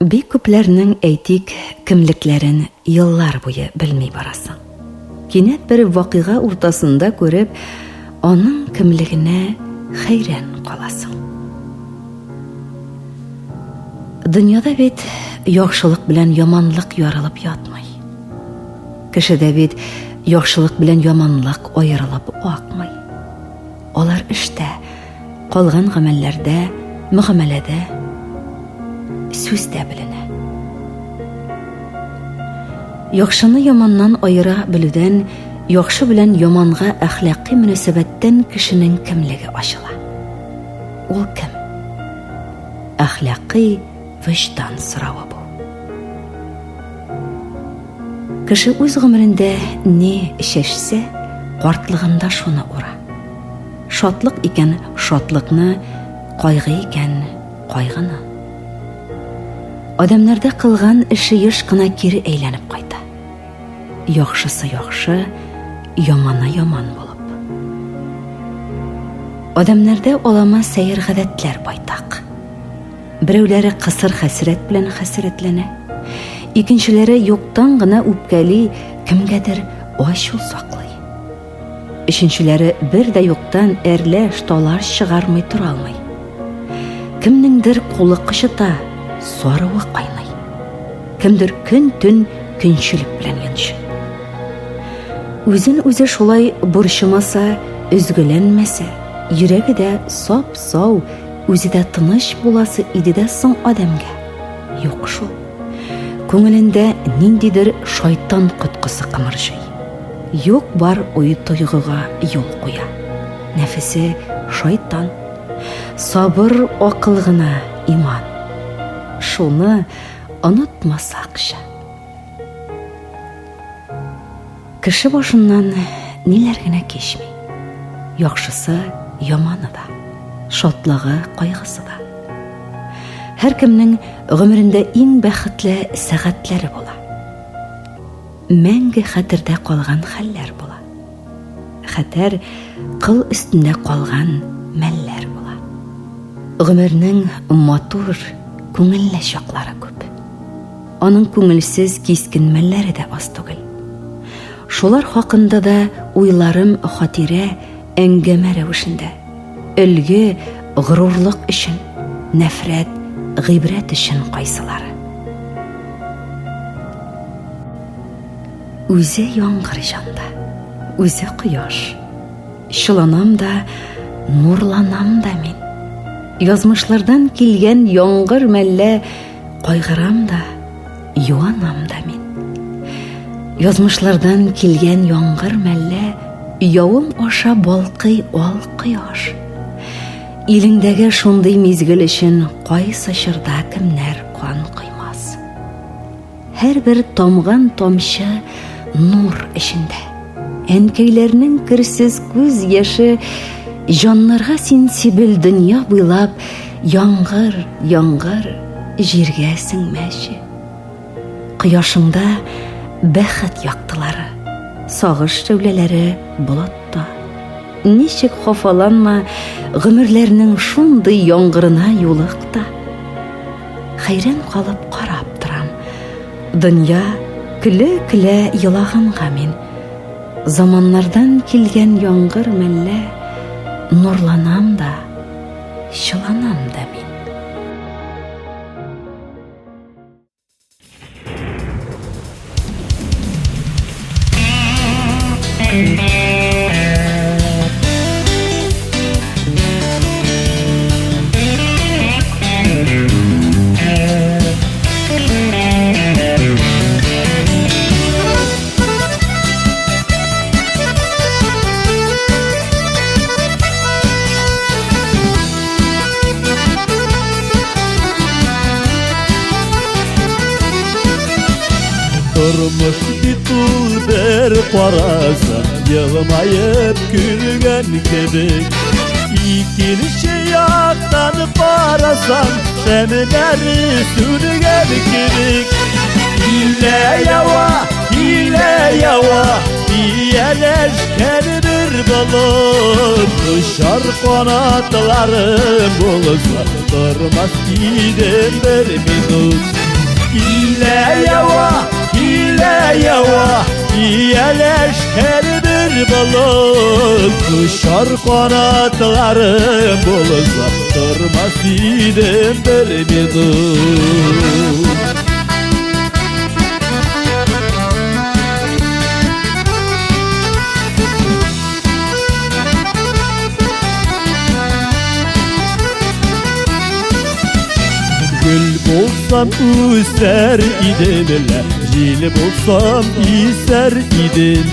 Бик күпләрнең әйтик кемлекләрен еллар буе белми барасың. Кинәт бер вакыйга уртасында күреп, аның кемлегенә хәйран каласың. Дөньяда бит яхшылык белән яманлык ярылып ятмый. Кешедә бит яхшылык белән яманлык аерылып акмый. Алар эштә, калган гамәлләрдә, мөгамәләдә, сүздә беленә. Яхшыны яманнан аера белүдән, яхшы белән яманга әхлакый мөнәсәбәттән кешенең кемлеге ачыла. Ул кем? Әхлакый вөҗдан соравы бу. Кеше үз гомерендә не чәчсә, картлыгында шуны ура. Шатлык икән шатлыкны, кайгы икән кайгыны. Адамнарда кылган эше еш кына кире әйләнеп кайта. Яхшысы яхшы, яманы яман булып. Адамнарда алама сәер гадәтләр байтак. Берәүләре кысыр хәсрәт белән хәсрәтләнә, икенчеләре юктан гына үпкәли, кемгәдер ачу саклый. Өченчеләре бер дә юктан әрләш талаш чыгармый тора алмый. Кемнеңдер кулы кычыта, сарыуы кайный. Кемдер көн-төн көнчелек белән янчый. Үзен үзе шулай борчымаса, üzгеләнмәсә, йөрәге дә сап-сау, үзе дә тыныч буласы иде дә соң адамга. Юк шул. Күңелендә ниндидер шайтан коткысы кымырҗый. Юк бар уй тойгыга юл куя. Нәфесе шайтан, сабыр акыл гына иман. Шуны онытмасакчы. Кеше башыннан ниләр генә кечми. Яхшысы, яманы да, шатлыгы, кайгысы да. Һәркемнең гомерендә иң бәхетле сәгатьләре була. Мәңге хәтердә калган хәлләр була. Хәтер кыл өстендә калган мәлләр була. Гомернең матур, күңелле чаклары күп. Аның күңелсез кискен мәлләре дә аз түгел. Шулар хакында да уйларым хатирә, әңгәмә рәвешендә. Өлге, горурлык өчен, нәфрәт, гыйбрәт өчен кайсылары. Үзе яңгыр җанда, үзе кояш. Шуланам да, нурланам да мин. Язмышлардан килгән яңгыр мәллә, кайгырам да, юанам да мин. Язмышлардан килгән яңгыр мәллә, явым аша балкый ал кояш. Илеңдәге шундый мизгел өчен кайсы чорда кемнәр кан кыймас. Һәрбер тамган тамчы нур эчендә. Әнкәйләрнең керсез күз яше, җаннарга син сибел дөнья буйлап, яңгыр, яңгыр, җиргә сеңмәче. Кояшыңда бәхет яктылары, сагыш шәүләләре болытта. Ничек хафаланма, гомерләрнең шундый яңгырына юлыкта. Хәйран калып карап торам. Дөнья көлә-көлә елаганга мин. Заманнардан килгән яңгыр мәллә, нурланам да, чыланам да мин. Durmuş bit ul bir qarasa, yığmayıp gülgən kebek. İkinci yaktan qarasan, şəmləri sürgən kebek. Hile yava, diyeleş kendir bulur. Uçar kanatlarım bulsa, durmaz gidin bir minut. Hile yava iyeleşker bir balık Kuşar kanatlarım olsa durmaz idim bir minut Gül bulsam üser idim Jil bulsam iser idim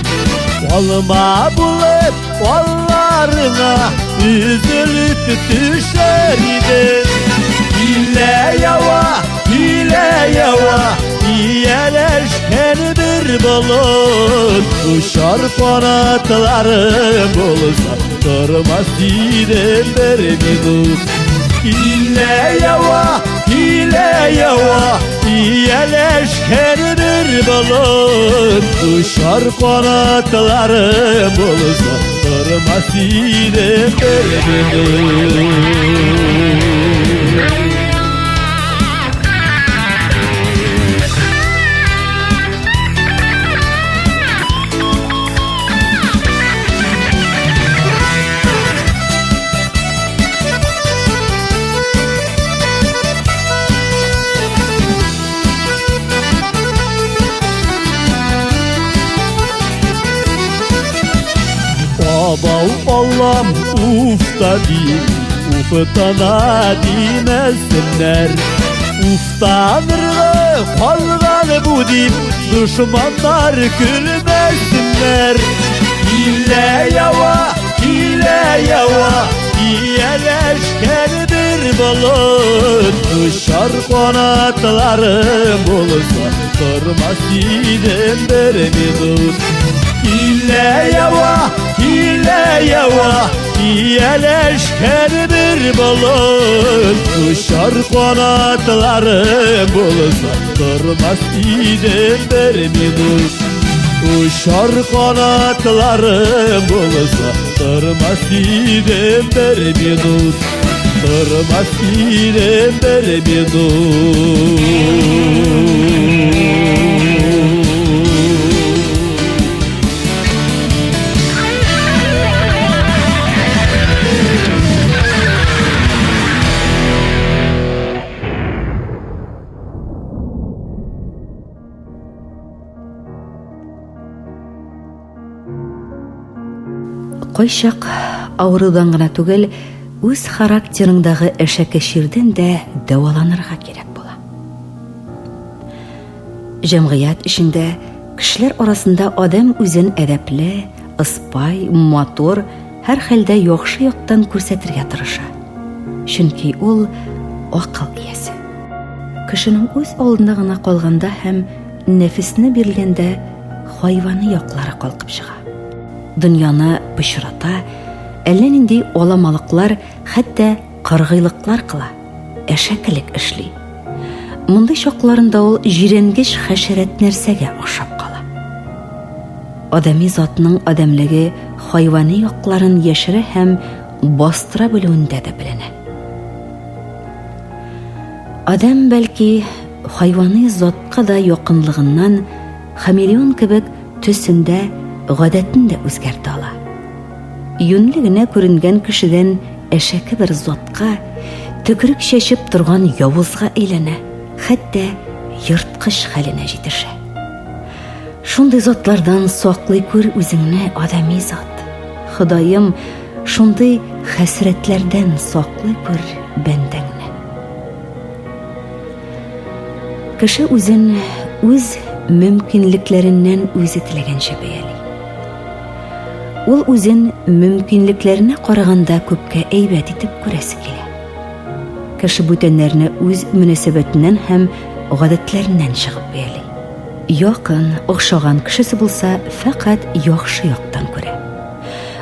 Olma bulup kollarına üzülüp düşer idim Hile yava iyeleşken bir balık Uçar kanatlarım olsa durmaz idim bir minut Hile yava iyeleşken bir balık Uçar kanatlarım olsa durmaz idim bir minut Babav Allah'ım ufta değil, uftana demesinler Uftanırlı kalgan bu dil, düşmanlar gülmesinler Hile yava iyeleşken bir balık Uçar kanatlarım olsa durmaz idim bir minut Hile yava iyeleşken bir balık Uçar kanatlarım olsa durmaz idim bir minut Uçar kanatlarım olsa durmaz idim bir minut Durmaz idim bir minut Койшак авырудан гына түгел, үз характерыңдагы әшәкеширдән дә дәваланырга кирәк була. Җәмгыять эчендә кешеләр арасында адам үзен әдәпле, ыспай, матур, һәр хәлдә яхшы яктан күрсәтергә тырыша. Чөнки ул акыл иясе. Кешенең үз алдында гына калганда һәм нәфесне бирелгәндә хайваны яклары калкып чыга. Дөньяны пычрата, әллә нинди аламалыклар, хәтта кыргыйлыклар кыла, әшәкелек эшли. Мондай чакларында ул җиренгеч хәшәрәт нәрсәгә охшап кала. Адәми затның адәмлеге хайвани якларын яшерә һәм бастыра белүендә дә беленә. Адам бәлки хайвани затка да якынлыгыннан хамелеон кебек төсендә гадәтен дә үзгәртә ала. Юньле генә күренгән кешедән әшәке бер затка, төкерек чәчеп торган явызга әйләнә, хәтта йырткыч хәленә җитешә. Шундый затлардан саклый күр үзеңне, адәми зат. Ходаем, шундый хәсрәтләрдән саклый күр бәндәңне. Кеше үзен үз мөмкинлекләреннән үзе теләгәнчә бәяли. Ул үзен мөмкинлекләренә караганда күпкә әйбәт итеп күрәсе килә. Кеше бүтәннәрне үз мөнәсәбәтеннән һәм гадәтләреннән чыгып бәяли. Якын, охшаган кешесе булса, фәкать яхшы яктан күрә.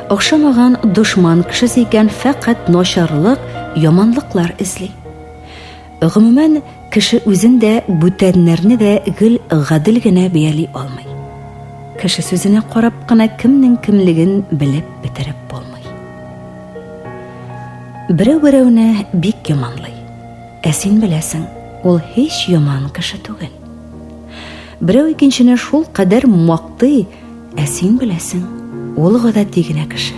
Охшамаган дошман кешесе икән, фәкать начарлык, яманлыклар эзли. Гомумән, кеше үзен дә, бүтәннәрне дә гел гадел генә бәяли алмый. Кеше сүзенә карап кына кемнең кемлеген белеп бетереп булмый. Берәү-берәүне бик яманлый. Ә син беләсең, ул һич яман кеше түгел. Берәү икенчене шул кадәр мактый, ә син беләсең, ул гадәти генә кеше.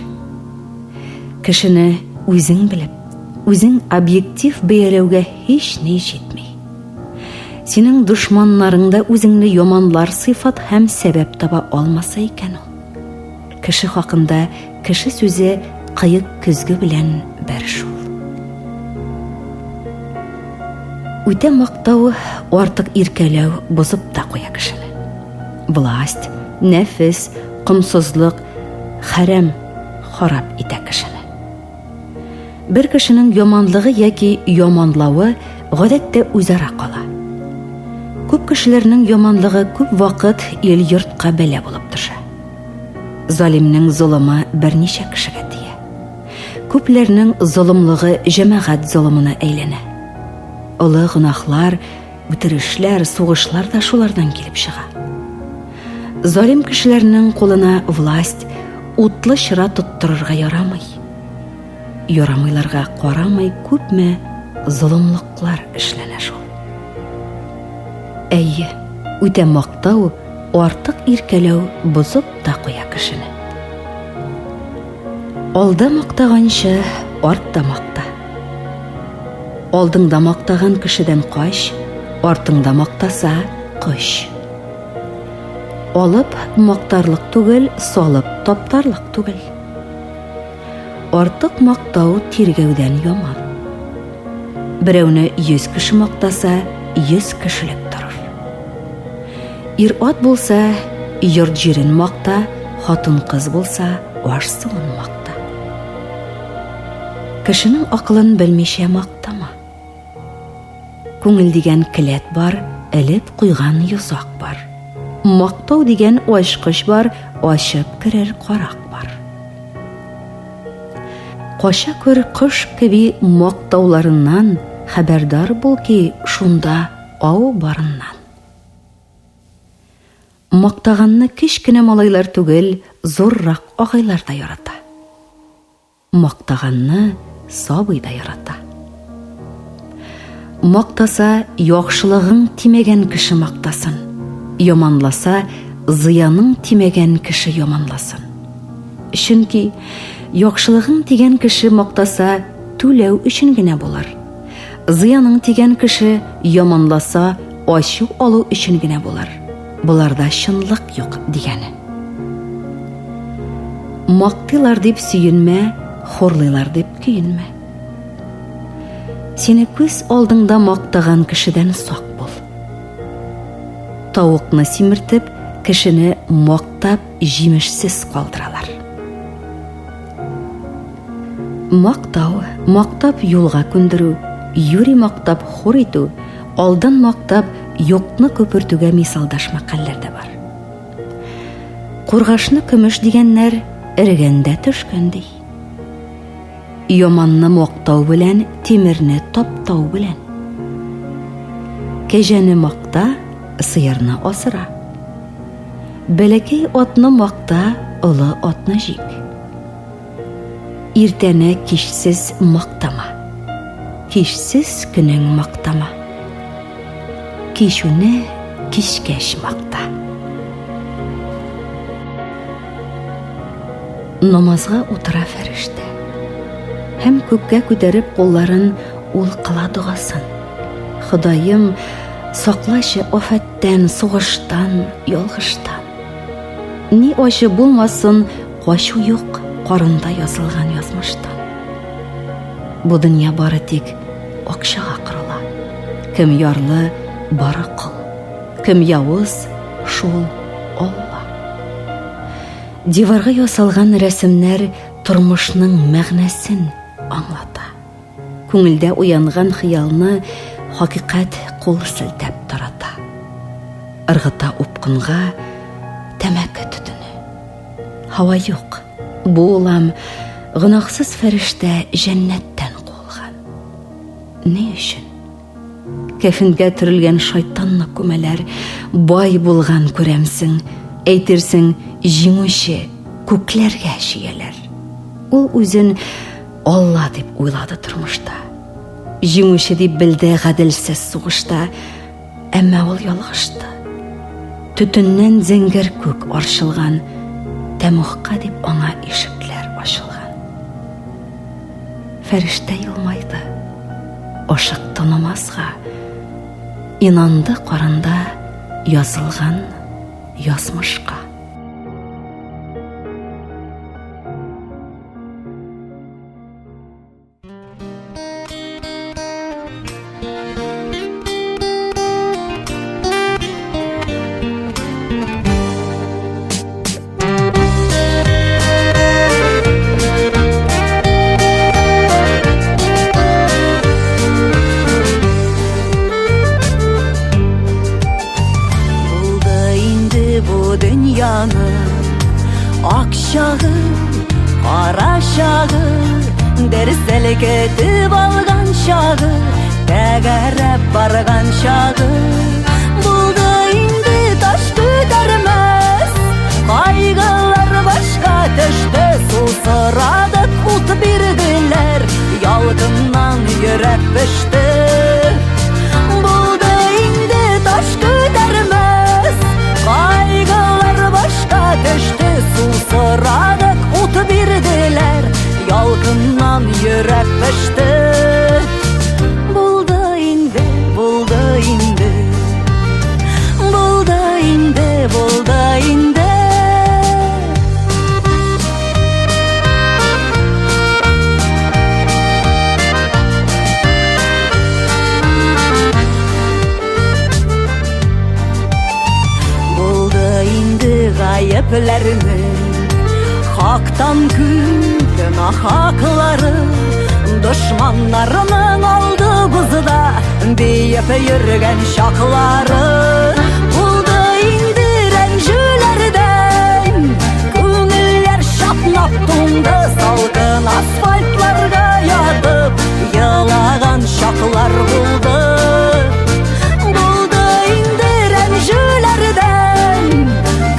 Кешене үзең белеп, үзең объектив бәяләүгә һич ни җитми. Синең дошманнарыңда үзеңне яманлар сыйфат һәм сәбәп таба алмаса икән ул. Кеше хакында кеше сүзе кыек көзгө белән бер шул. Үтә мактау, артык иркәләү бозып та куя кешене. Власть, нәфес, комсызлык, хәрәм харап итә кешене. Бер кешенең яманлыгы яки яманлавы гадәттә үзара кала. Күп кешеләрнең яманлыгы күп вакыт ел-йортка бәлә булып төшә. Залимнең золымы берничә кешегә тия. Күпләрнең золымлыгы җәмәгать золымына әйләнә. Олы гынахлар, үтерешләр, сугышлар да шулардан килеп чыга. Залим кешеләрнең кулына власть, утлы чыра тоттырырга ярамый. Ярамыйларга карамый күпме золымлыклар эшләнә шул. Әйе, үтә мактау, артык иркәләү бозып та куя кешене. Алда мактаганчы, артта макта. Алдыңда мактаган кешедән кач, артыңда мактаса кош. Алып мактарлык түгел, салып таптарлык түгел. Артык мактау тиргәүдән яман. Берәүне 100 кеше мактаса, 100 кешелек торыр. Ир-ат булса, йорт җирен макта, хатын-кыз булса, аш-суын макта. Кешенең акылын белмичә мактама. Күңел дигән келәт бар, элеп куйган йозак бар. Мактау дигән ачкыч бар, ачып керер карак бар. Каша көр кыш кеби мактауларыннан хәбәрдар бул ки, шунда ау барыннан. Мактаганны кичкенә малайлар түгел, зуррак агайлар да ярата. Мактаганны сабый да ярата. Мактаса, яхшылыгың тимәгән кеше мактасын. Яманласа, зыяның тимәгән кеше яманласын. Чөнки яхшылыгың тигән кеше мактаса, түләү өчен генә булыр. Зыяның тигән кеше яманласа, ачу алу өчен генә булыр. Буларда чынлык юк дигәне. Мактыйлар дип сөенмә, хорлыйлар дип көенмә. Сине күз алдыңда мактаган кешедән сак бул. Тавыкны симертеп, кешене мактап җимешсез калдыралар. Мактау, мактап юлга күндерү, юри мактап хур итү, алдан мактап юкны көпертүгә мисалдаш мәкалләрдә бар. Кургашны көмеш дигәннәр эрегәндә төшкәндей. Яманны мактау белән, тимерне таптау белән. Кәҗәне макта, сыерны асыра. Бәләкәй атны макта, олы атны җик. Иртәне кичсез мактама. Кичсез көнең мактама. Кичүне кичкәч макта. Намазга утыра фәрештә. Һәм күккә күтәреп кулларын ул кыла дугасын. Ходаем, саклашы афәттән, сугыштан, ялгыштан. Ни ачы булмасын, качу юк карында язылган язмыштан. Бу дөнья бары тик акчага кырыла. Кем ярлы, бары кыл. Кем явыз, шул Алла. Диварга ясалган рәсемнәр тормышның мәгънәсен аңлата. Күңелдә уянган хыялны хакыйкать кул селтәп тарата. Ыргыта упкынга тәмәке төтене. Һава юк. Бу улам гынахсыз фәрештә җәннәттән кулган. Ни өчен? Кәфенгә төрелгән шайтанны күмәләр, бай булган күрәмсең, әйтерсең җиңүче, күкләргә чияләр. Ул үзен Алла дип уйлады тормышта. Җиңүче дип белде гаделсез сугышта, әмма ул ялгышты. Төтеннән зәңгәр күк арчылган, тәмугка дип аңа ишекләр ачылган. Фәрештә елмайды, ашык танымасга, инанды карында язылган язмышка. Akşağı, kara şağı, derselik etip algan şağı, tegerep bargan şağı. Buldu indi taş güdermez, kaygılar başka teşte. Susıradık ut birdiler, yalgından yürek pişti. Buldu indi taş güdermez, kaygılar başka teşte. Susıradık ut birdiler, yalgından yürek pişti. Buldu indi, buldu indi, buldu indi, buldu indi. Buldu indi gayeplerini, haktan günah hakları, düşmanlarının aldı bızda deyip yürgen şakları. Buldu indi rencülerden, gönüller şapnap tundu, salgın asfaltlarga yatıp yılagan şaklar buldu. Buldu indi rencülerden,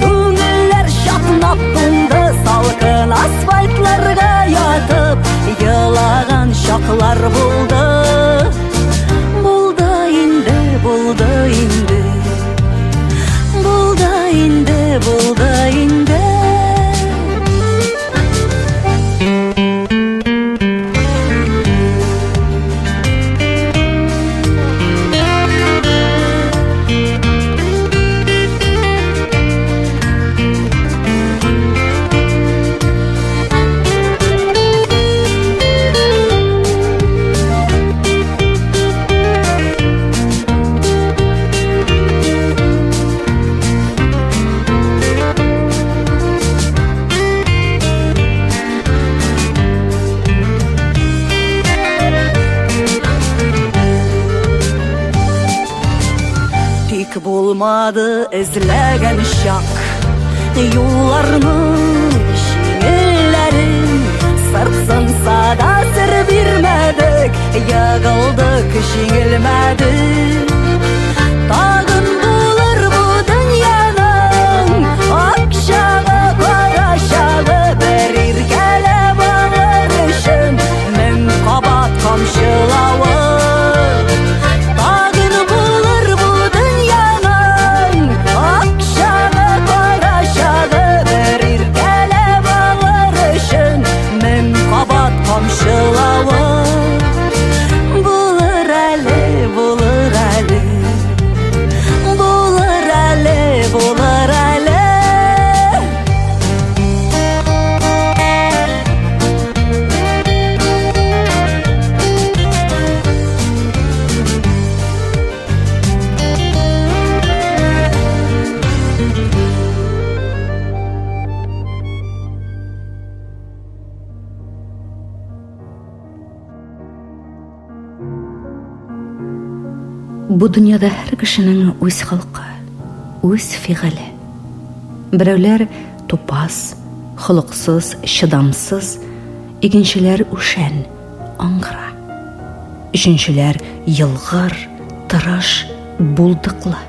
gönüller şapnap tundu, salgın asfaltlarga yatıp yılagan şaklar buldu. Buldu indi, buldu indi, buldu indi, buldu indi. Bulmadı izlegen şak, yollarını şiirlerin sırtsınsa da sır vermedik, yığıldık şiirmedik. Tağın bulur bu dünyanın akşağı karaşağı, verir gele bağırışın min kabat komşulağı. Bulur Ali, bulur Ali, bulur Ali, bulur Ali. Бу дөньяда һәр кешенең үз халкы, үз фигыле. Берәүләр тупас, холыксыз, чыдамсыз, икенчеләр үшән, аңгыра. Өченчеләр йылгыр, тырыш, булдыклы.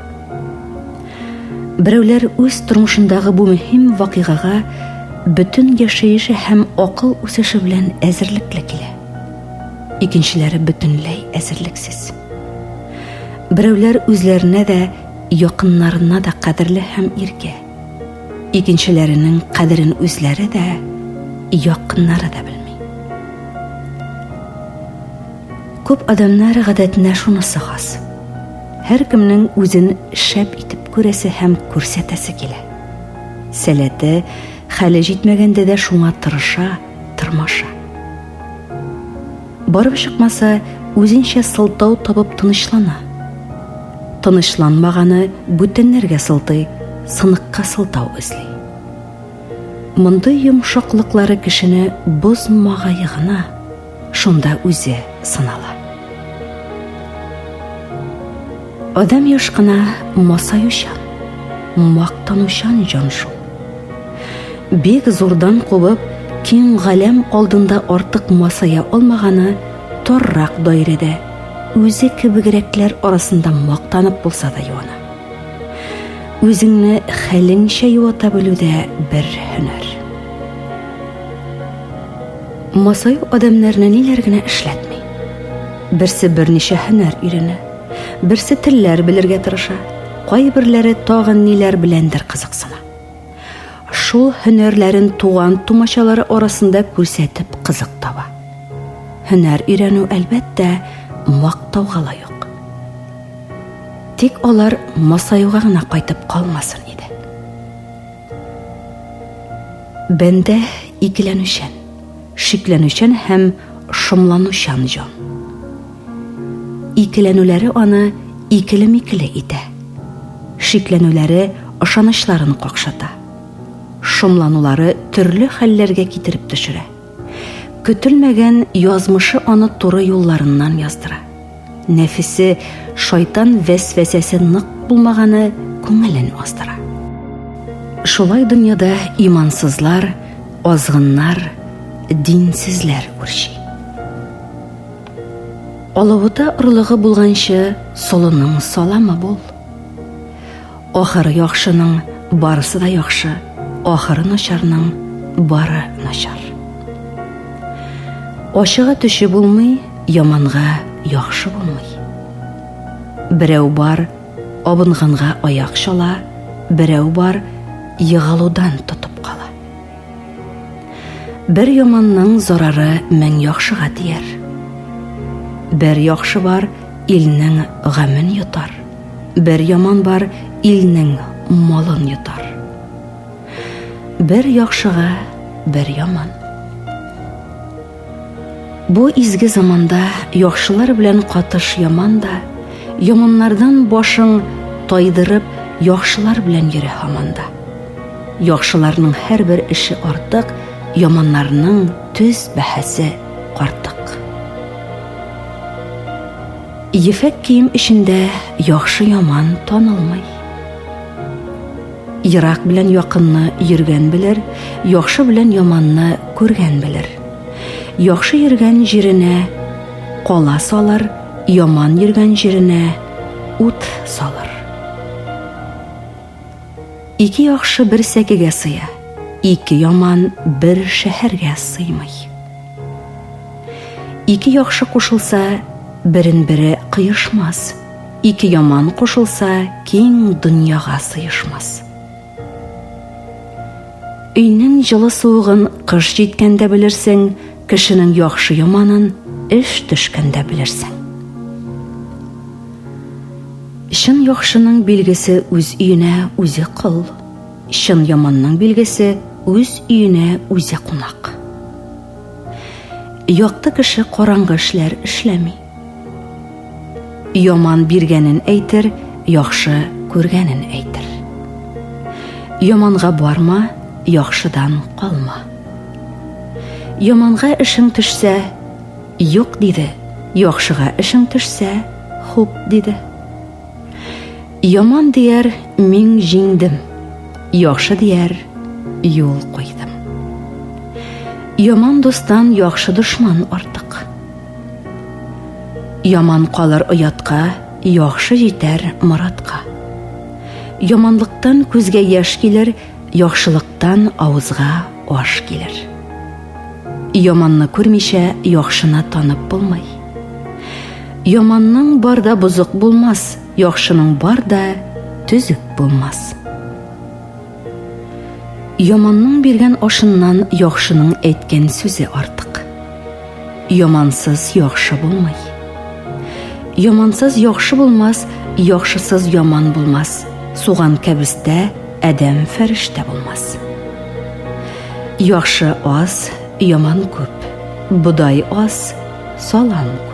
Берәүләр үз тормышындагы бу мөһим вакыйгага бөтен яшәеше һәм акыл үсеше белән әзерлекле килә. икенчеләре бөтенләй әзерлексез. Берәүләр үзләренә дә, якыннарына да кадерле һәм иркә. Икенчеләренең кадерен үзләре дә, якыннары да белми. Күп адамнар гадәтенә шунысы хас. Һәркемнең үзен шәп итеп күрәсе һәм күрсәтәсе килә. Сәләте, хәле җитмәгәндә дә шуңа тырмаша. Барып чыкмаса, үзенчә сылтау табып тынычлана. Тынычланмаганы бүтәннәргә сылтый, сыныкка сылтау эзли. Мондый йомшаклыклары кешене бозмагае гына, шунда үзе сынала. Адам яш кына масаюшан, мактанучан җан шул. Бик зурдан кубып, киң галәм алдында артык масая алмаганы торрак даирәдә, үзе кебегрәкләр арасында мактанып булса да юана. Үзеңне хәлеңчә юата белүдә бер һөнәр. Масаю адамнарны ниләр генә эшләтми. Берсе берничә һөнәр өйрәнә, берсе телләр белергә тырыша, кайберләре тагын ниләр беләндер кызыксына. Шул һөнәрләрен туган тумачалары арасында күрсәтеп кызык таба. Һөнәр өйрәнү әлбәттә мактауга лаек. Тик алар масаюга гына кайтып калмасын иде. Бәндә икеләнүчән, шикләнүчән һәм шомланучан җан. Икеләнүләре аны икеле-микеле итә. Шикләнүләре ышанычларын какшата. Шомланулары төрле хәлләргә китереп төшерә. Көтелмәгән язмышы аны туры юлларыннан яздыра. Нәфисе шайтан вәсвәсәсе нык булмаганы күңелен аздыра. Шулай дөньяда имансызлар, азгыннар, динсезләр үрчи. Алавыта орлыгы булганчы солының саламы бул. Ахыры яхшының барысы да яхшы, ахыры начарның бары начар. Ашыга төші булмый, яманга яхшы булмый. Берәү бар, абынганга аяк чала, берәү бар, йыгалудан тотып кала. Бер яманның зарары мең яхшыга тияр. Бер яхшы бар, илнең гамен йотар. Бер яман бар, илнең малын йотар. Бер яхшыга, бер яман. Бу изге заманда яхшылар белән катыш яман да, яманнардан башың тайдырып, яхшылар белән йөре һаманда. Яхшыларның һәрбер эше артык, яманнарның төз бәһәсе артык. Ефәк кием эчендә яхшы яман танылмый. Ерак белән якынны йөргән белер, яхшы белән яманны күргән белер. Яхшы йөргән җиренә кала салыр, яман йөргән җиренә ут салыр. Ике яхшы бер сәкегә сыя, ике яман бер шәһәргә сыймый. Ике яхшы кушылса, берен-бере кыешмас. Ике яман кушылса, киң дөньяга сыешмас. Өйнең җылы суыгын кыш җиткәндә белерсең, кешенең яхшы яманын эш төшкәндә белерсең. Чын яхшының билгесе үз өенә үзе кыл. Чын яманның билгесе үз өенә үзе кунак. Якты кеше караңгы эшләр эшләми. Яман биргәнен әйтер, яхшы күргәнен әйтер. Яманга барма, яхшыдан калма. Яманга эшең төшсә, юк диде. Яхшыга эшең төшсә, хуп диде. Яман дияр, мин җиңдем. Яхшы дияр, юл куйдым. Яман достан яхшы дошман артык. Яман калыр оятка, яхшы җитәр маратка. Яманлыктан күзгә яшь килер, яхшылыктан авызга аш килер. Яманны күрмичә яхшыны танып булмый. Яманның барда бузык булмас, яхшының барда түзүк булмас. Яманның биргән ашыннан яхшының әйткән сүзе артык. Ямансыз яхшы булмый. Ямансыз яхшы булмас, яхшысыз яман булмас. Суган кәбестә әдәм фәрештә булмас. Яхшы аз, яман күп. Будай аз, салам күп.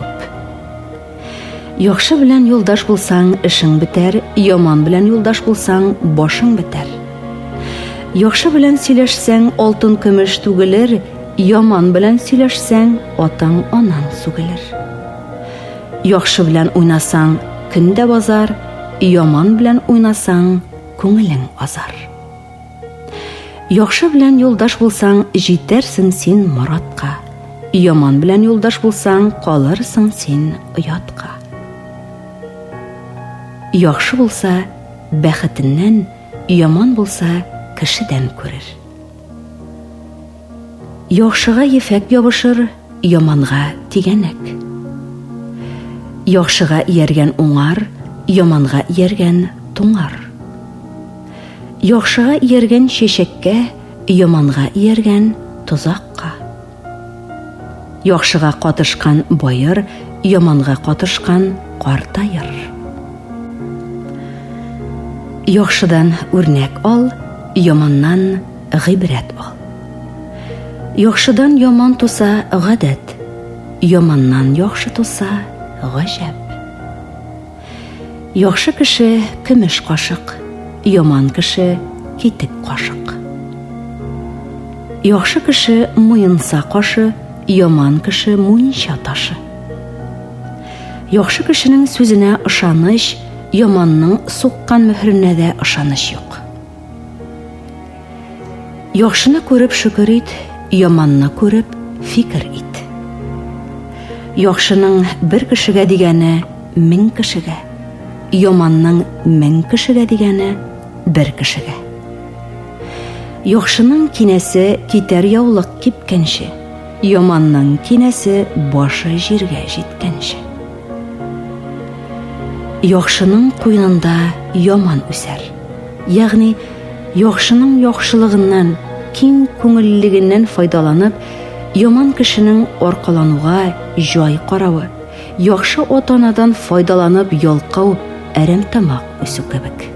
Яхшы белән юлдаш булсаң, эшең бетәр, яман белән юлдаш булсаң, башың бетәр. Яхшы белән сөйләшсәң, алтын көмеш түгелер, яман белән сөйләшсәң, атаң анаң сүгелер. Яхшы белән уйнасаң, көндә базар, яман белән уйнасаң, күңелең азар. Яхшы белән юлдаш булсаң, җитәрсең син маратка. Яман белән юлдаш булсаң, калырсың син оятка. Яхшы булса, бәхетеннән, яман булса, кешедән күрер. Яхшыга ефәк ябышыр, яманга тигәнәк. Яхшыга ияргән уңар, яманга ияргән туңар. Яхшыга ияргән чәчәккә, яманга ияргән тозакка. Яхшыга катышкан байыр, яманга катышкан картайыр. Яхшыдан үрнәк ал, яманнан гыйбрәт ал. Яхшыдан яман туса гадәт, яманнан яхшы туса гаҗәп. Яхшы кеше көмеш кашык, яман кеше китек кашык. Яхшы кеше муенса кашы, яман кеше муенча ташы. Яхшы кешенең сүзенә ышаныч, яманның суккан мөһренә дә ышаныч юк. Яхшыны күреп шөкер ит, яманны күреп фикер ит. Яхшының бер кешегә дигәне 1000 кешегә, яманның 1000 кешегә дигәне бер кешегә. Яхшының кинәсе китәр яулык кипкәнче, яманның кинәсе башы җиргә җиткәнче. Яхшының куенында яман үсәр. Ягъни яхшының яхшылыгыннан, киң күңеллегеннән файдаланып, яман кешенең аркалануга җай каравы, яхшы атанадан файдаланып ялкау, әрәмтамак үсү кебек.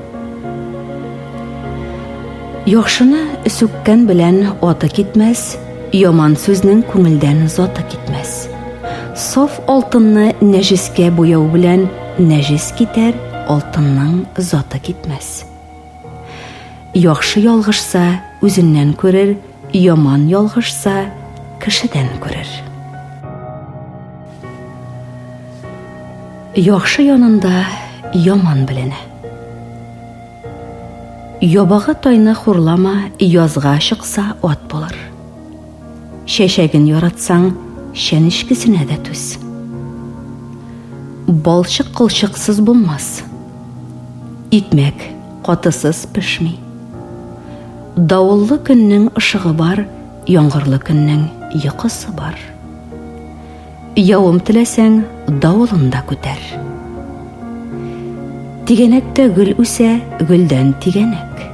Яхшыны сүккән белән аты китмәс, яман сүзнең күңелдән заты китмәс. Саф алтынны нәҗескә буяу белән нәҗес китәр, алтынның заты китмәс. Яхшы ялгышса, үзеннән күрер, яман ялгышса, кешедән күрер. Яхшы янында яман беленә. Ябагы тайны хурлама, язга чыкса ат булыр. Чәчәген яратсаң, чәнечкесенә дә түс. Балчык кылчыксыз булмас. Икмәк катысыз пешми. Давыллы көннең ышыгы бар, яңгырлы көннең йокысы бар. Явым теләсәң, давылында күтәр. Тигәнәктә гөл үсә, гөлдән тигәнәк.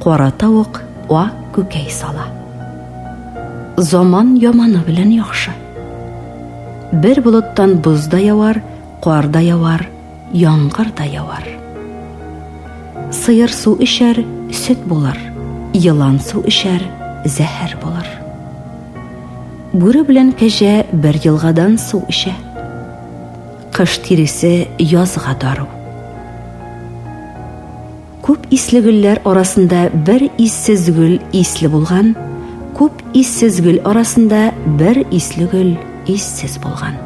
Кара тавык ак күкәй сала. Заман яманы белән яхшы. Бер болыттан боз да явар, кар да явар, яңгыр да явар. Сыер су эчәр, сөт булыр, йылан су эчәр, зәһәр булыр. Бүре белән кәҗә бер елгадан су эчә. Кыш тиресе язга дару. Күп исле гөлләр арасында бер иссез гөл исле булган, күп иссез гөл арасында бер исле гөл иссез булган.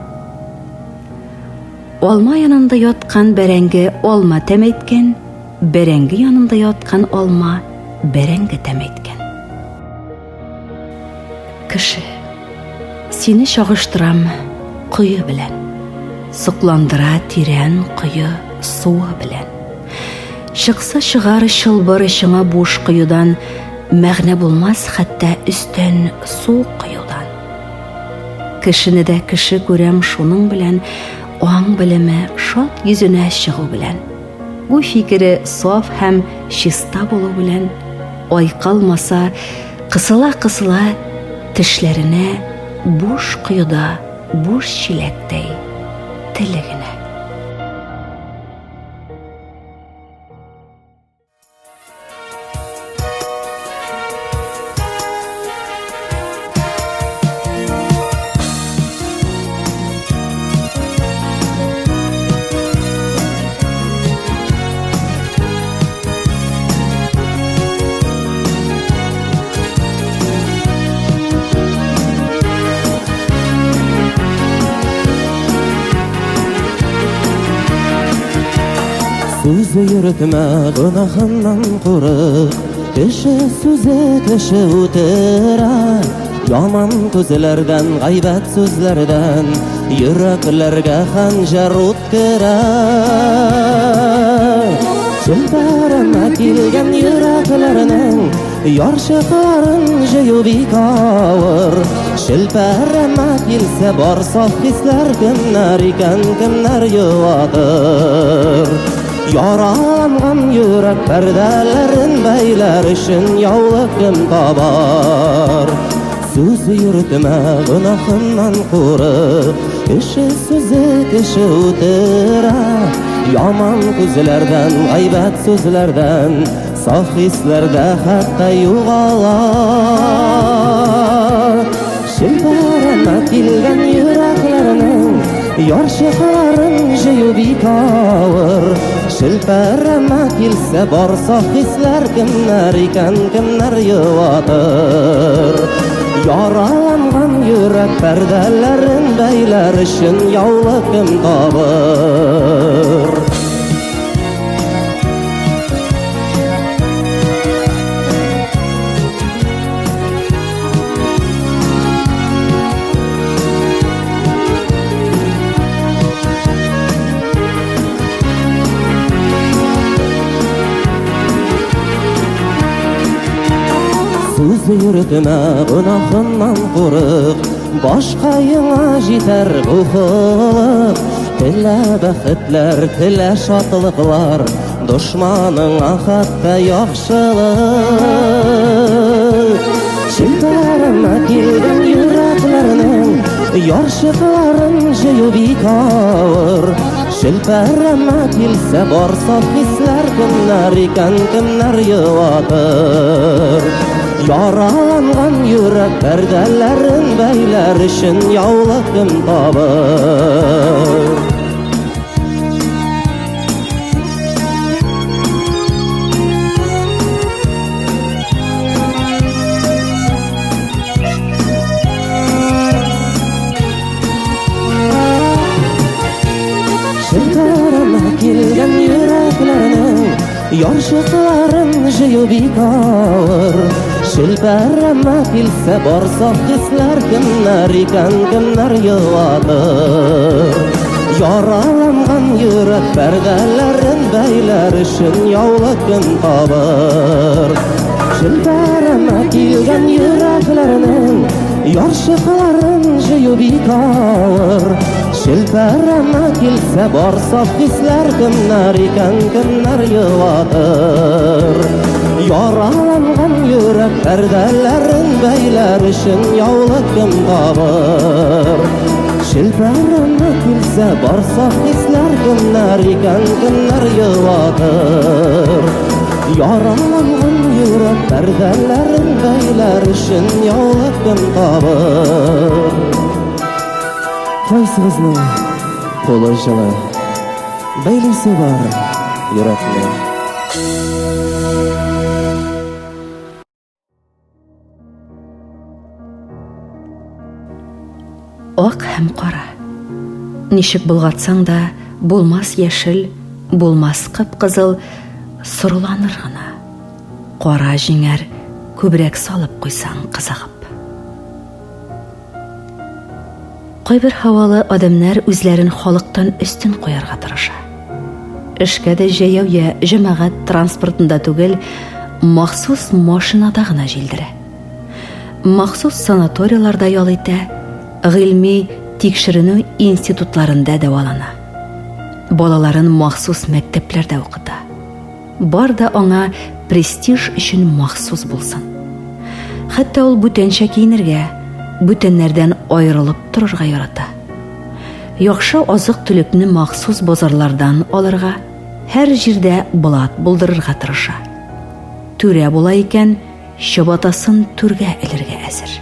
Алма янында яткан бәрәңге алма тәмәйткән, бәрәңге янында яткан алма бәрәңге тәмәйткән. Кеше, сине чагыштырам кое белән, сокландыра тирән кое суы белән. Чыкса чыгар чылбыр ичеңә буш кыюдан, мәгънә булмас хәтта өстән су кыюдан. Кешене дә кеше күрәм шуның белән, аң белеме шат йөзенә чыгу белән, бу фикере саф һәм чиста булу белән, айкалмаса, кысыла-кысыла тешләренә буш коеда, буш чиләктәй теле генә. Сүз йөртмә гынахыннан курык, кеше сүзе кеше үтерә. Яман күзләрдән, гайбәт сүзләрдән, йөрәкләргә хәнҗәр ут керә. Челпәрәмә килгән йөрәкләрнең, ярчыкларын җыю бик авыр. Челпәрәмә килсә бар саф хисләр, кемнәр икән, кемнәр юатыр. Яраланган йөрәк пәрдәләрен бәйләр өчен яулык кем табар. Сүз йөртмә гынахыннан курык, кеше сүзе кеше үтерә. Яман күзләрдән, гайбәт сүзләрдән, саф хисләрдә хәтта югала. Челпәрәмә килгән йөрәкләрнең, ярчыкларын җыю бик авыр. Челпәрәмә килсә бар саф хисләр, кемнәр икән, кемнәр юатыр. Яраланган йөрәк пәрдәләрен бәйләр өчен яулык кем табыр. Сүз йөртмә гынахыннан курык, башка яңа җитәр бу холык. Телә бәхетләр, телә шатлыклар, дошманыңа хәтта яхшылык. Челпәрәмә килгән йөрәкләрнең, ярчыкларын җыю бик авыр. Челпәрәмә килсә бар саф хисләр, кемнәр икән, кемнәр юатыр. Яраланган йөрәк пәрдәләрен бәйләр өчен яулык кем табыр. Челпәрәмә килгән йөрәкләрнең, ярчыкларын җыю бик авыр. Челпәрәмә килсә бар саф хисләр, кемнәр икән, кемнәр юатыр. Яраланган йөрәк пәрдәләрен бәйләр өчен яулык кем табыр. Челпәрәмә килгән йөрәкләрнең, ярчыкларын җыю бик авыр. Челпәрәмә килсә бар саф хисләр, кемнәр икән, кемнәр юатыр. Яраланган йөрәк пәрдәләрен бәйләр өчен яулык кем табыр. Челпәрәмә килсә бар саф хисләр, кемнәр икән, кемнәр юатыр. Яраланган йөрәк пәрдәләрен бәйләр өчен яулык кем табыр. Кайсыгызның кулы җылы, бәйлисе бар йөрәкне. Ак һәм кара. Ничек булгатсаң да, булмас яшел, булмас кып-кызыл, соруланыр гына. Кара җиңәр, күбрәк салып куйсаң кызыгып. Кайбер һавалы адамнар үзләрен халыктан өстен куярга тырыша. Эшкә дә җәяү я җәмәгать транспортында түгел, махсус машинада гына җилдерә. Махсус санаторияларда ял итә, гыйльми тикшеренү институтларында дәвалана. балаларын махсус мәктәпләрдә укыта. Бар да аңа престиж өчен махсус булсын. Хәтта ул бүтәнчә киенергә, бүтәннәрдән аерылып торырга ярата. Яхшы азык-төлекне махсус базарлардан алырга, һәр җирдә булат булдырырга тырыша. Түрә була икән, чабатасын түргә элергә әзер.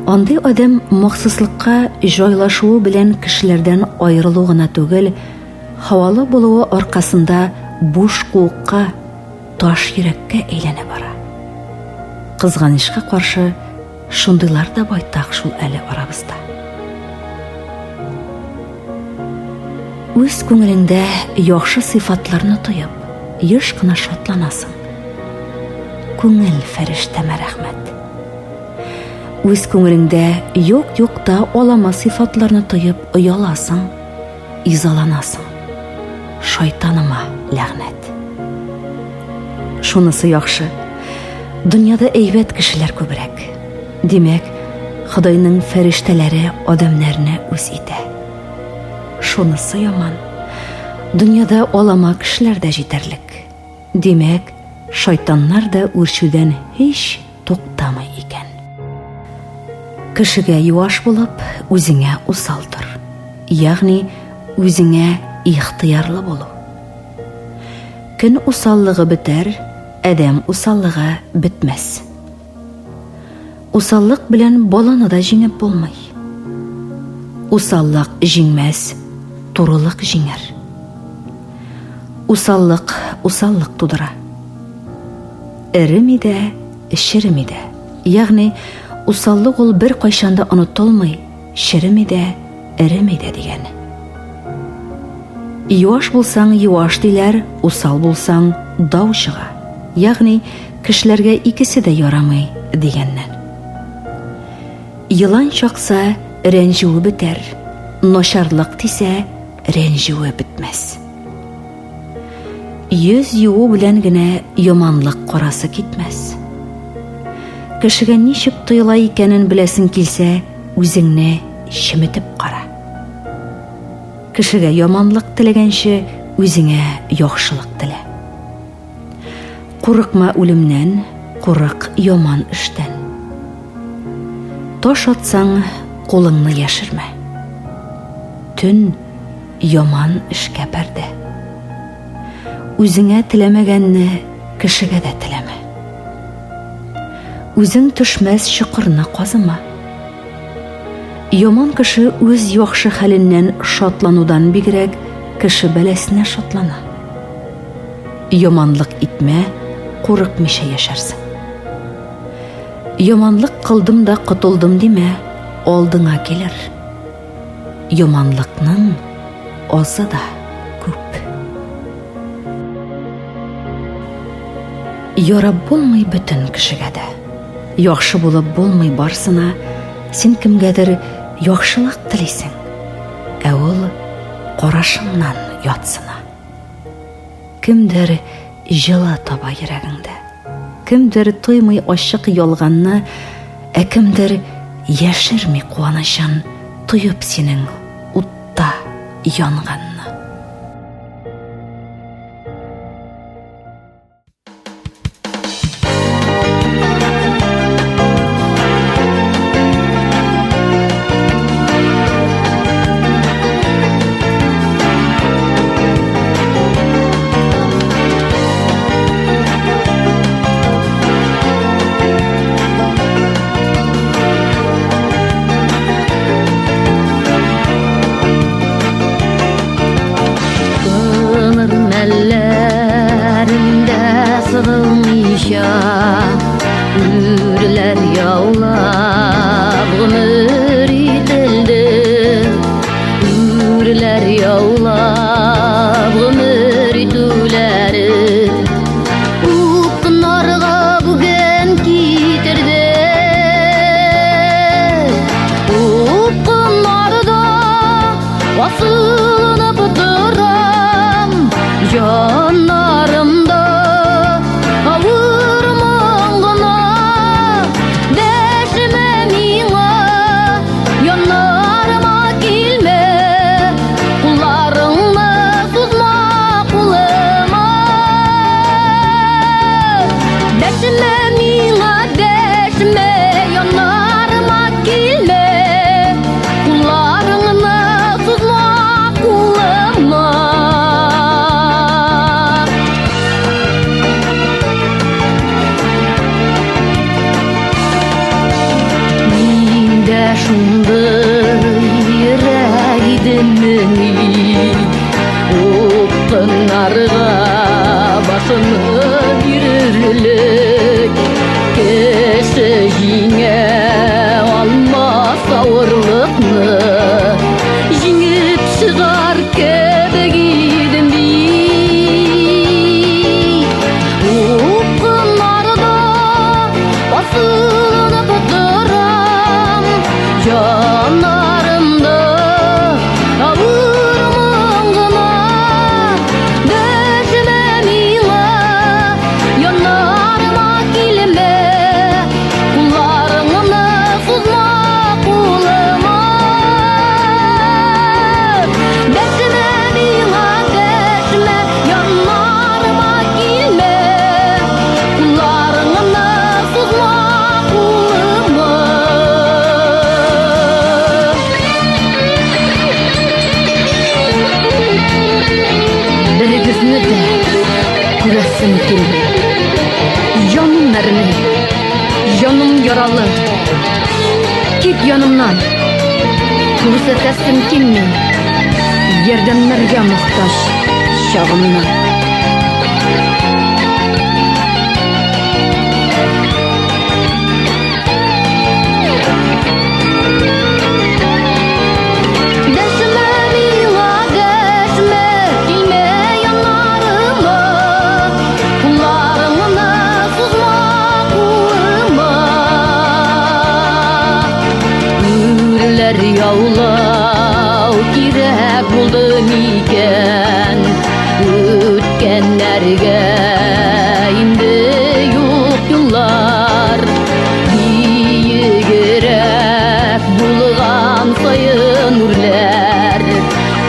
Андый адам махсуслыкка җайлашуы белән кешеләрдән аерылу гына түгел, һавалы булуы аркасында буш куыкка, таш йөрәккә әйләнә бара. Кызганычка каршы, шундыйлар да байтак шул әле арабызда. Үз күңелеңдә яхшы сыйфатларны тоеп, еш кына шатланасың. Күңел фәрештәмә рәхмәт. Үз күңелеңдә юк-юкта алама сыйфатларны тоеп ояласың, изаланасың. Шайтаныма ләгънәт. Шунысы яхшы. Дөньяда әйбәт кешеләр күбрәк. Димәк, Худайның фәрештәләре адамнарны үз итә. Шунысы яман. Дөньяда алама кешеләр дә җитәрлек. Димәк, шайтаннар да үрчүдән һич туктамый икән. Кешегә юаш булып, үзеңә усал тор. Ягъни, үзеңә ихтыярлы булу. Көн усаллыгы бетәр, адәм усаллыгы бетмәс. Усаллык белән баланы да җиңеп булмый. Усаллык җиңмәс, турылык җиңәр. Усаллык тудыра. Эреми дә, эшереми дә. Ягъни, усаллык ул бер кайчанда онытылмый, шереми дә, эреми дә дигән. Юаш булсаң юаш диләр, усал булсаң дау чыга. Ягъни, кешеләргә икесе дә ярамый дигәннән. Йылан чакса, рәнҗүе бетәр. Начарлык тисә, рәнҗүе бетмәс. Йөз юу белән генә яманлык карасы китмәс. Кешегә ничек тоела икәнен беләсең килсә, үзеңне шиметеп кара. Кешегә яманлык теләгәнче, үзеңә яхшылык телә. Курыкма үлемнән, курык яман эштән. Таш атсаң, кулыңны яшермә. Төн яман эшкә пәрдә. Үзеңә теләмәгәнне кешегә дә теләмә. Үзең төшмәс чокырны казыма. Яман кеше үз яхшы хәленнән шатланудан бигрәк кеше бәласенә шатлана. Яманлык итмә, курыкмыйча яшәрсең. Яманлык кылдым да котылдым димә, алдыңа килер. Яманлыкның азы да күп. Ярап булмый бөтен кешегә дә. Яхшы булып булмый барсына, син кемгәдер яхшылык телисең, ә ул карашыңнан ятсына. Кемдер җылы таба йөрәгеңдә, кемдер тоймый ачык ялганны, ә кемдер яшерми куанычын, тоеп синең утта янганны. çıgar kebek idim bir Uqınlarda basılıp duram Yanlarımda ağır mangına Döşüme mila yanlarıma kilime Kullarımını suzma kulıma Döşüme mila döşüme yanlarıma kilime Kullarımını suzma kulıma Birimizni de güresim keldi Canım mermi, canım yaralı Git yanımdan, görsetesin kimmi Yardımlarga muhtaç şağımdan Deşme mila deşme Kilme yanlarıma Kullarımını suzma kulıma Ürler yağlav Kirek buldu miken Ötkenlerge indi yok yıllar Biyi gerek bulgan sayın ürler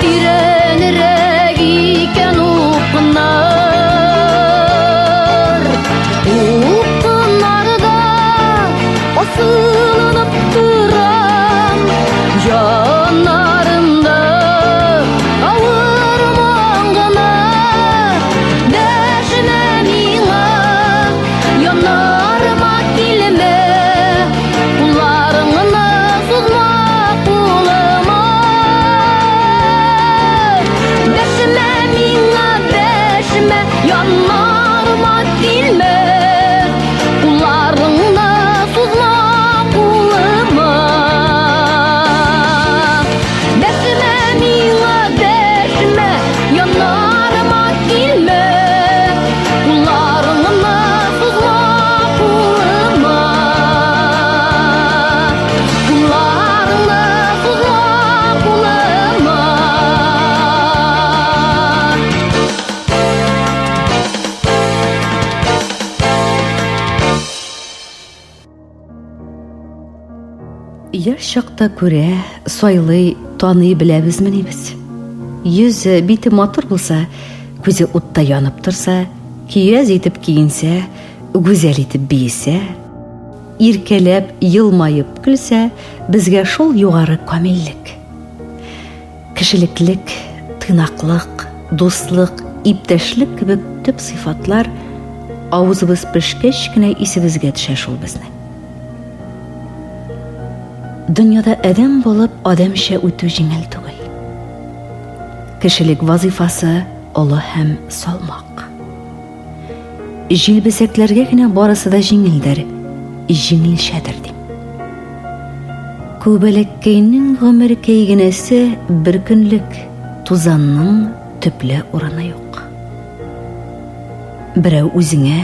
Direnirek iken upınar Upınlarda asılınıp duram Yanlarımda ağır mangana Deşine mila yanlarıma kilime Kullarımını suzma kulıma Deşime mila deşime yanlarıma kilime Kullarımını suzma kulıma Deşime mila deşime yanlarıma kilime Kullarımını suzma kulıma Kullarını suzma kulıma Яш чакта күрә, сайлый, таный беләбезмени без. Йөз бите матур булса, күзе утта янып торса, кияз итеп киенсә, гүзәл итеп биесә, иркәләп, йылмайып көлсә, безгә шул югары камиллек. Кешелеклек, тыйнаклык, дуслык, иптәшлек кебек төп сыйфатлар авызыбыз пешкәч кенә исебезгә төшә шул безнең. Дөньяда адәм булып адәмчә үтү җиңел түгел. Кешелек вазифасы олы һәм салмак. Җилбесәкләргә генә барысы да җиңелдер, җиңелчәдер дим. Күбәләккәйнең гомер кәйгенәсе бер көнлек, тузанның төпле урыны юк. Берәү үзеңә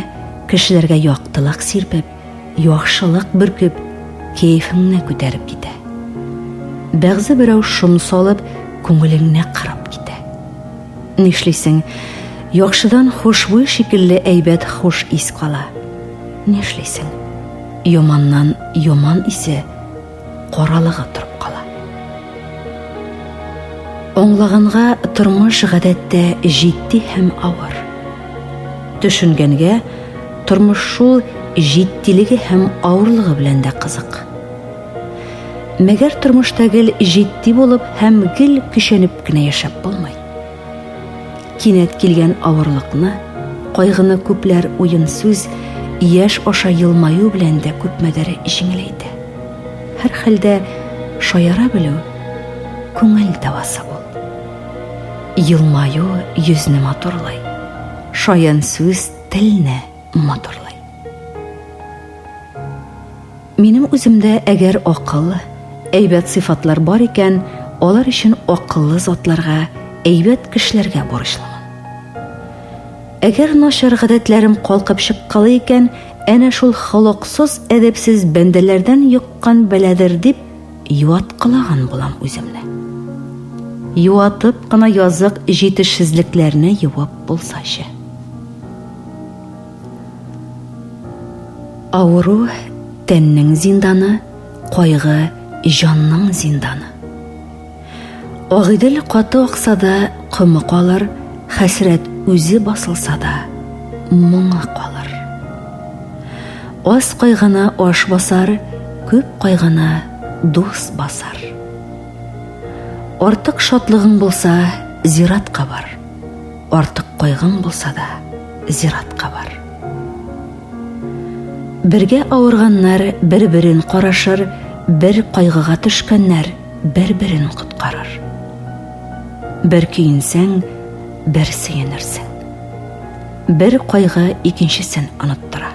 кешеләргә яктылык сирпеп, яхшылык бөркеп, кәйфеңне күтәреп китә. Бәгъзе берәү шом салып, күңелеңне кырып китә. Нишлисең, яхшыдан хушбуй шикелле әйбәт хуш ис кала. Нишлисең, яманнан яман исе каралыгы торып кала. Аңлаганга тормыш гадәттә җитди һәм авыр. Төшенгәнгә тормыш шул җиттилеге һәм авырлыгы белән дә кызык. Мәгәр тормышта гел җитди булып һәм гел көчәнеп кенә яшәп булмый. Кинәт килгән авырлыкны, кайгыны күпләр уен сүз, яшь аша йылмаю белән дә күпмәдәре җиңеләйтә. Һәр хәлдә шаяра белү күңел дәвасы ул. Йылмаю йөзне матурлай, шаян сүз телне матурлай. Минем үземдә әгәр акыл, әйбәт сыйфатлар бар икән, алар өчен акыллы затларга, әйбәт кешеләргә бурычлымын. Әгәр начар гадәтләрем калкып чыккалы икән, әнә шул холыксыз, әдәпсез бәндәләрдән йоккан бәладер дип юаткалаган булам үземне. Юатып кына язык җитешсезлекләрне юып булсачы. Авыру тәннең зинданы, кайгы җанның зинданы. Агыйдел каты акса да кымы калыр, хәсрәт үзе басылса да моңа калыр. Аз кайгына аш басар, күп кайгына дус басар. Артык шатлыгың булса, зиратка бар. Артык кайгың булса да, зиратка бар. Бергә авырганнар бер-берен карашыр, бер кайгыга төшкәннәр бер-берен коткарыр. Бер көйінсәң, бер сөенерсең. Бер кайгы икенчесен оныттыра.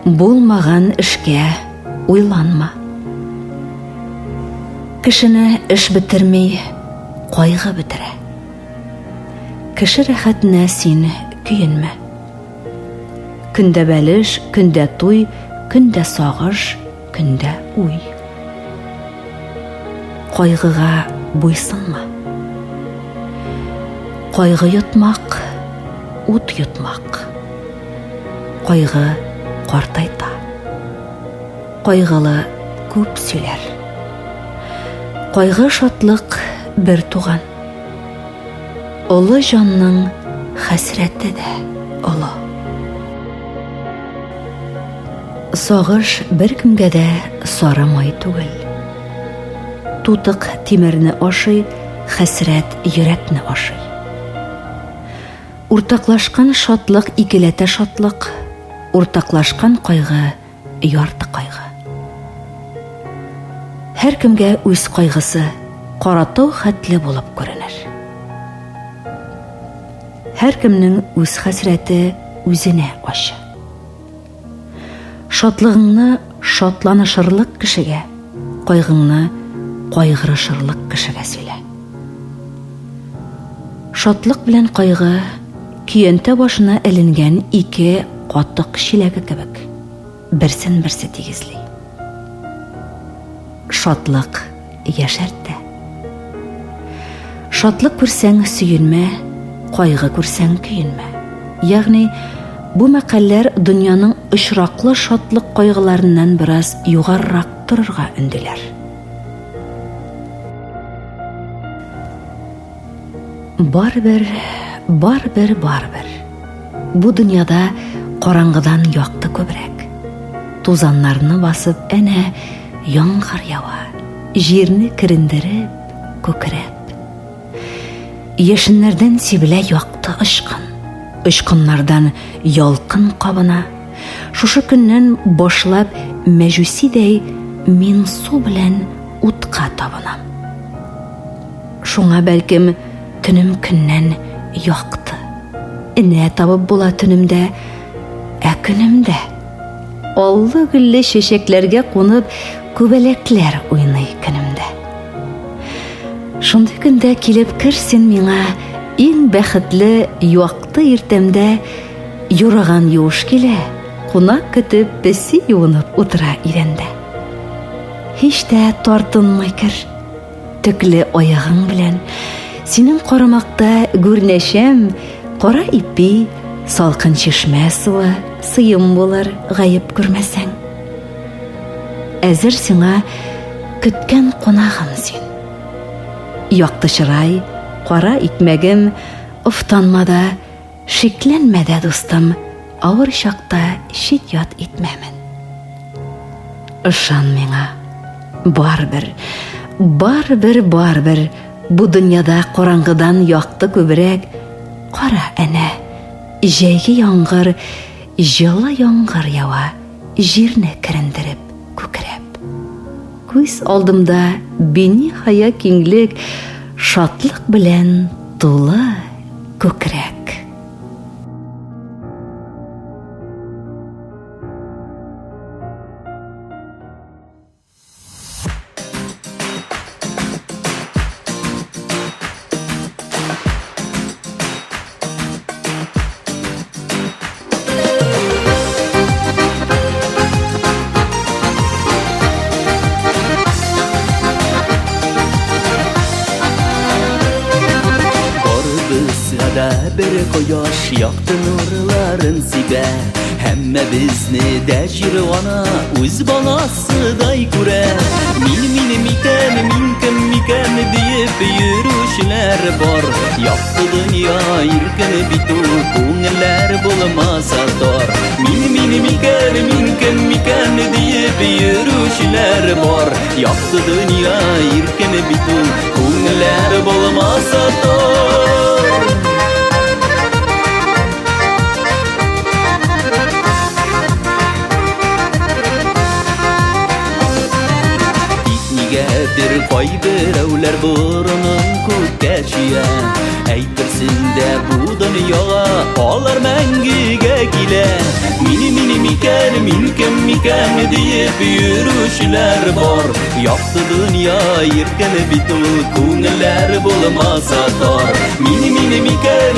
Булмаган эшкә уйланма. Кешене эш битерми, кайгы битерә. Кеше рәхәтенә син көенмә. Көндә бәлеш, көндә туй, көндә сагыш, көндә уй. Кайгыга буйсынма. Кайгы йотмак, ут йотмак. Кайгы картайта. Кайгылы күп сөйләр. Кайгы шатлык бер туган. Олы җанның хәсрәте дә олы. Сагыш бер кемгә дә сары май түгел. Тутык тимерне ашый, хәсрәт йөрәкне ашый. Уртаклашкан шатлык икеләтә шатлык, уртаклашкан кайгы ярты кайгы. Һәр кемгә үз кайгысы каратау хәтле булып күренер. Һәр кемнең үз хәсрәте үзенә ачы. Шатлыгыңны шатланышырлык кешегә, кайгыңны кайгырышырлык кешегә сөйлә. Шатлык белән кайгы көянтә башына эленгән ике катык чиләге кебек, берсен-берсе тигезли. Шатлык яшәртә. Шатлык күрсәң сөенмә, кайгы күрсәң көенмә. Ягъни бу мәкаләләр дөньяның очраклы шатлык кайгыларыннан бераз югарырак торырга өндиләр. Барбер. Бу дөньяда караңгыдан якты күбрәк. Тузаннарны басып, әнә яңгыр ява, җирне кирендереп, күкрәп. Яшеннәрдән сибелә якты ышкын. Ышкыннардан ялкын кабына. Шушы көннән башлап мәҗүсидәй мин су белән утка табынам. Шуңа бәлкем төнем көннән якты. Энә табып була төнемдә, ә көнемдә. Аллы гөлле чәчәкләргә кунып, күбәләкләр уйный көнемдә. Шундый көндә килеп керсен миңа, иң бәхетле якты иртәмдә юраган юш килә, кунак көтеп песи юынып утыра идәндә. Һич тә тартынмый кер, төкле аягың белән синең карамакта гүрнәшәм, кара ипи, салкын чишмә суы, сыйым булыр, гаеп күрмәсәң. Әзер сиңа көткән кунагым син. Якты чырай, кара икмәгем, уфтанмада, шикләнмәдә дустым, авыр чакта чит ят итмәмен. Ышан миңа, барбер, бу дөньяда караңгыдан якты күбрәк. Кара әнә, җәйге яңгыр, җылы яңгыр ява, җирне кирендереп, күкрәп. Күз алдымда бениһая киңлек, шатлык белән тулы күкрәк. Dünyada bir koyoş yaktı nurların sibe Hemme bizni de jirvana Uz balasıday kure Min miken miken deyip yürüşler var Yaktı dünya irken bitu Ko'ngiller bulmasa tor Min miken deyip yürüşler var Yaktı dünya irken bitu Ko'ngiller bulmasa tor Nigedir koy birevler burunun kutkeşiye Eytirsin de bu dünyaya Olar mengige gile Mini miken deyip yürüşler var Yaktı dünya irken bitul Ko'ngiller bulmasa tor Mini miken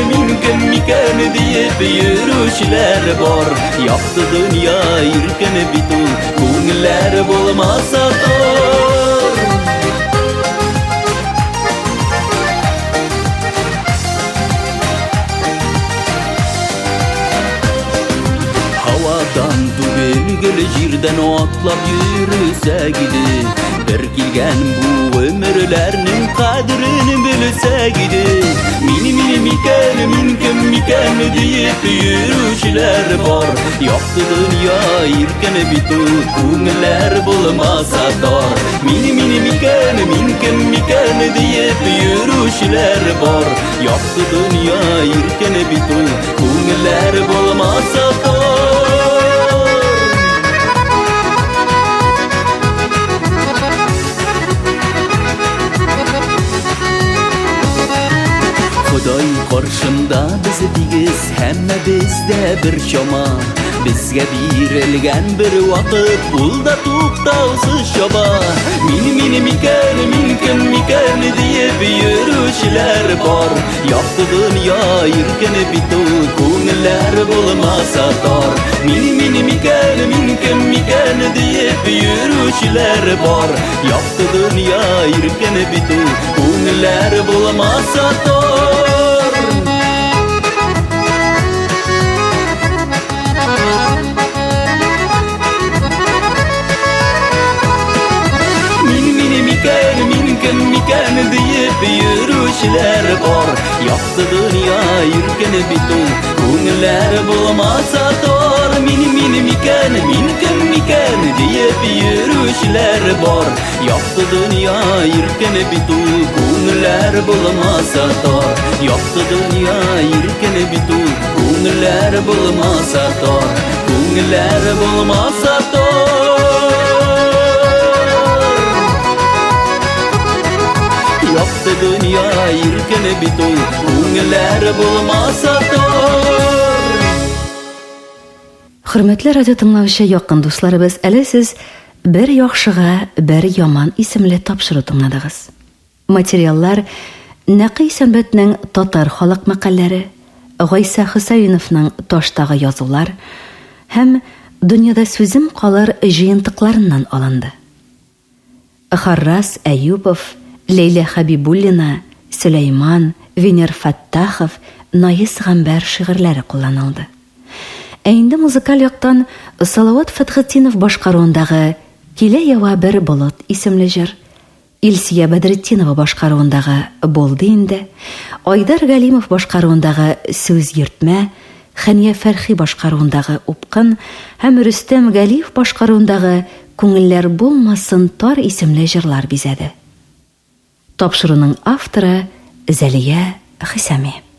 deyip yürüşler var Yaktı dünya irken bitul Ko'ngiller bulmasa tor Havadan dübelgül jirden atlap yürüse gidi Bir kilgen bu ömürlerinin kadrini bilse gidi Mini miken deyip yürüşler var Yaktı dünya irken bitu Ko'ngiller bulmasa tor Mini miken deyip yürüşler var Yaktı dünya irken bitu Ko'ngiller bulmasa tor Xudoy qarshimda bizi bigiz hamma bizda bir shoma Bizga berilgan bir vaqt pulda to'xtovsiz shoba Mini miken deyip yürüşler bor Yaktı dünya irken bitu Ko'ngiller bulmasa tor Mini miken deyip yürüşler bor Yaktı dünya irken bitu Ko'ngiller bulmasa tor miken deyip yürüşler var Yaktı dünya irken bitu Ko'ngiller bulmasa tor Mini miken deyip yürüşler var Yaktı dünya irken bitu Ko'ngiller bulmasa tor Yaktı dünya irken bitu Ko'ngiller bulmasa tor Ko'ngiller bulmasa tor Yaktı dünya irken bitu Ko'ngiller bulmasa tor Hürmetli radyo tыңлаучы якын дусларыбыз, әле сез бер яхшыга, бер яман исемле тапшыру тыңладыгыз. Материаллар Нәкый Сәнбәтнең татар халык мәкалләре, Гайса Хөсәйновның таштагы язулар һәм дөньяда сүзем калыр җыентыкларыннан алынды. Харрас Әюпов, Лейла Хабибуллина, Сөләйман, Венер Фаттахов, Наис Гамбәр шигырьләре кулланылды. Инде музыкаль яктан Салават Фәтхетдинов башкаруындагы «Килә ява бер болыт» исемле җыр, Илсия Бәдретдинова башкаруындагы «Булды инде», Айдар Галимов башкаруындагы «Сүз йөртмә», Хәния Фәрхи башкаруындагы «Упкын» һәм Рөстәм Галиев башкаруындагы «Күңелләр булмасын тар» исемле җырлар бизәде. Тапшыруның авторы Зәлия Хисами.